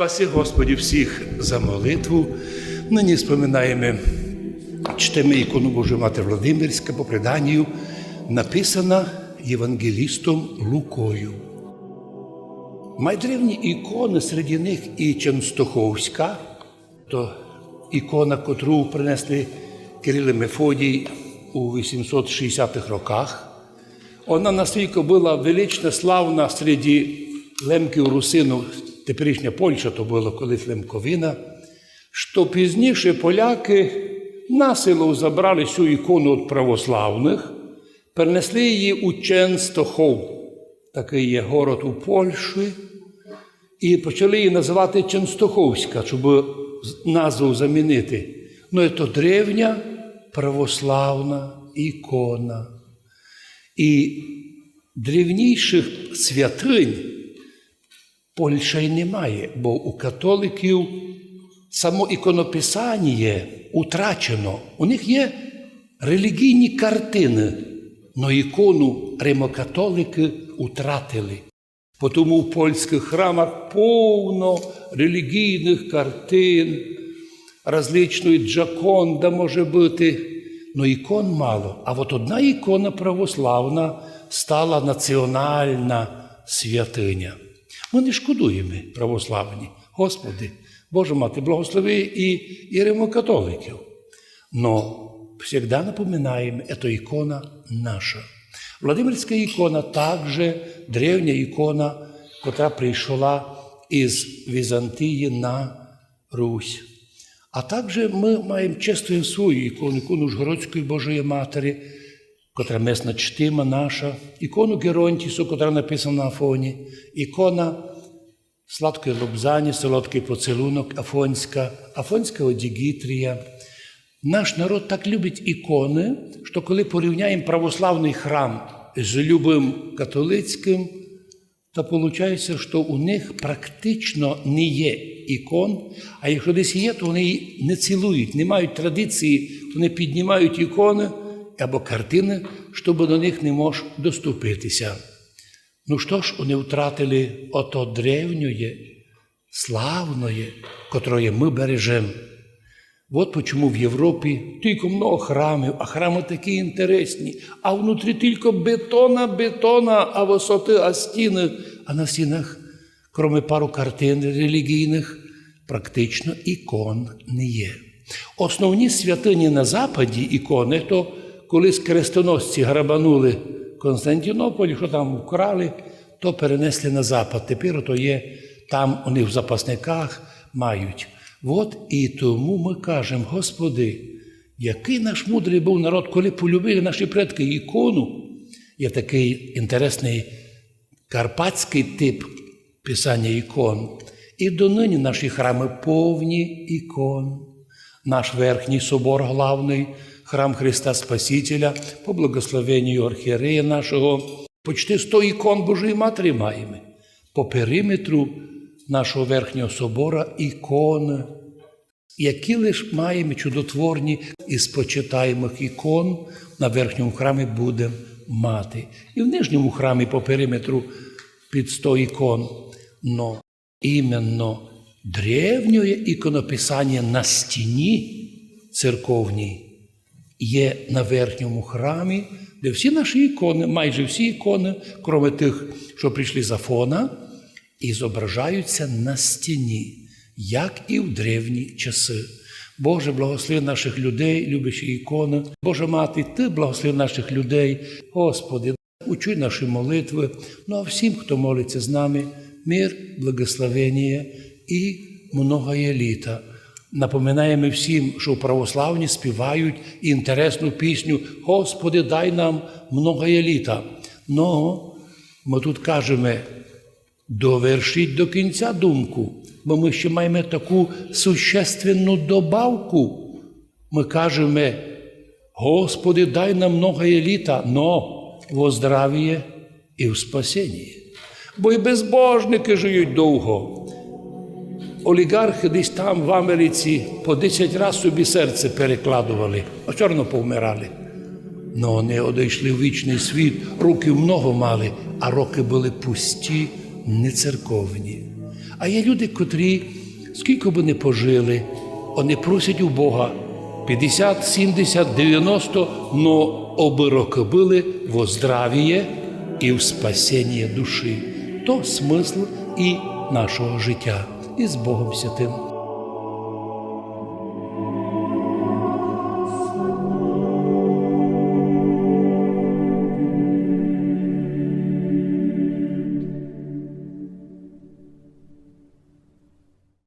Спаси Господі всіх за молитву. Нині споминаємо, чтемо ікону Божої Матері Владимирська по преданню, написана євангелістом Лукою. Найдревні ікони, серед них і Ченстоховська, то ікона, котру принесли Кирил і Мефодій у 860-х роках. Вона настільки була велична, славна серед лемків русину, теперішня Польща, то було колись Лемковина, що пізніше поляки насилу забрали цю ікону від православних, перенесли її у Ченстохов, такий є город у Польщі, і почали її називати Ченстоховська, щоб назву замінити. Ну, це древня православна ікона. І древніших святинь Польща й немає, бо у католиків само іконописання утрачено. У них є релігійні картини, але ікону римокатолики утратили. Тому в польських храмах повно релігійних картин, различної Джаконда може бути, але ікон мало. А от одна ікона православна стала національна святиня. Ми не шкодуємо православні. Господи, Боже Мати, благослови і римокатоликів. Но завжди напоминаємо, це ікона наша. Владимирська ікона також древня ікона, яка прийшла із Візантії на Русь. А також ми маємо чествуємо свою ікону, ікону Ужгородської Божої Матері, котра месна чтима наша, ікону Геронтісу, котра написана на Афоні, ікона Сладкої Лобзані, солодкий поцілунок Афонська, Афонська Одігітрія. Наш народ так любить ікони, що коли порівняємо православний храм з любим католицьким, то виходить, що у них практично не є ікон, а якщо десь є, то вони її не цілують, не мають традиції, вони піднімають ікони або картини, щоб до них не мож доступитися. Ну що ж, вони втратили ото древнє, славне, котре ми бережемо. От чому в Європі тільки много храмів, а храми такі інтересні, а внутрі тільки бетона, а висоти, а стіни, а на стінах, крім пару картин релігійних, практично ікон не є. Основні святині на Западі ікони, то колись крестоносці грабанули Константинополь, що там вкрали, то перенесли на Запад. Тепер то є, там вони в запасниках мають. От і тому ми кажемо, Господи, який наш мудрий був народ, коли полюбили наші предки ікону. Є такий інтересний карпатський тип писання ікон. І донині наші храми повні ікон. Наш верхній собор главний, храм Христа Спасителя, по благословенню архієрея нашого, почти 100 ікон Божої Матері маємо. По периметру нашого верхнього собора ікони, які лише маємо чудотворні із почитаємих ікон на верхньому храмі будемо мати. І в нижньому храмі по периметру під 100 ікон. Но іменно древнє іконописання на стіні церковній є на верхньому храмі, де всі наші ікони, майже всі ікони, крім тих, що прийшли з Афона, і зображаються на стіні, як і в древні часи. Боже, благослови наших людей, любячи ікони. Боже Мати, Ти благослови наших людей. Господи, учуй наші молитви. Ну а всім, хто молиться з нами, мир, благословення і многое літа. Напоминаємо всім, що в православні співають інтересну пісню «Господи, дай нам многое літа». Но ми тут кажемо, довершіть до кінця думку, бо ми ще маємо таку существенну добавку. Ми кажемо, Господи, дай нам многое літа, но во здрав'я і в спасіння. Бо і безбожники живуть довго. Олігархи десь там в Америці по 10 разів собі серце перекладували, а все одно повмирали. Но вони одійшли в вічний світ, років много мали, а роки були пусті, не церковні. А є люди, котрі, скільки б вони пожили, вони просять у Бога 50, 70, 90, но оби роки були во здравіє і в спасіння душі. То смисл і нашого життя. І з Богом Святим.